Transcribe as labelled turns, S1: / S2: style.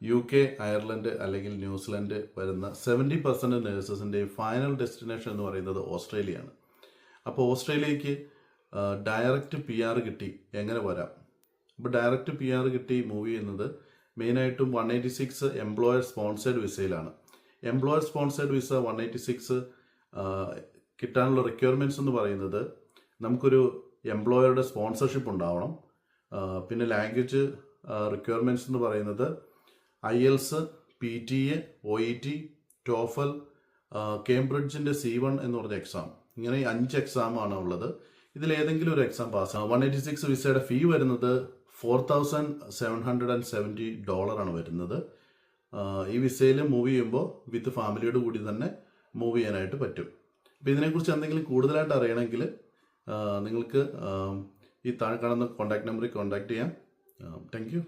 S1: UK, Ireland അല്ലെങ്കിൽ New Zealand വരുന്ന 70% നേഴ്സസിൻ്റെ final destination എന്ന് പറയുന്നത് ഓസ്ട്രേലിയയാണ്. അപ്പോൾ ഓസ്ട്രേലിയക്ക് ഡയറക്റ്റ് PR കിട്ടി എങ്ങനെ വരാം? അപ്പോൾ ഡയറക്റ്റ് PR കിട്ടി മൂവ് ചെയ്യുന്നത് മെയിനായിട്ടും 186 എംപ്ലോയർ സ്പോൺസേഡ് വിസയിലാണ്. എംപ്ലോയർ സ്പോൺസേഡ് വിസ 186 കിട്ടാനുള്ള റിക്വയർമെൻറ്റ്സ് എന്ന് പറയുന്നത് നമുക്കൊരു എംപ്ലോയറുടെ സ്പോൺസർഷിപ്പ് ഉണ്ടാവണം. പിന്നെ ലാംഗ്വേജ് റിക്വയർമെൻറ്റ്സ് എന്ന് പറയുന്നത് IELTS, PTA, OET, TOEFL, കേംബ്രിഡ്ജിൻ്റെ C1 എന്ന് പറഞ്ഞ എക്സാം, ഇങ്ങനെ 5 എക്സാമാണ് ഉള്ളത്. ഇതിലേതെങ്കിലും ഒരു എക്സാം പാസ്. 186 വിസയുടെ ഫീ വരുന്നത് $4,770 ആണ് വരുന്നത്. ഈ വിസയിൽ മൂവ് ചെയ്യുമ്പോൾ വിത്ത് ഫാമിലിയോട് കൂടി തന്നെ മൂവ് ചെയ്യാനായിട്ട് പറ്റും. അപ്പോൾ ഇതിനെക്കുറിച്ച് എന്തെങ്കിലും കൂടുതലായിട്ട് അറിയണമെങ്കിൽ നിങ്ങൾക്ക് ഈ താഴെ കാണുന്ന കോൺടാക്ട് നമ്പറിൽ കോൺടാക്ട് ചെയ്യാം. Thank you.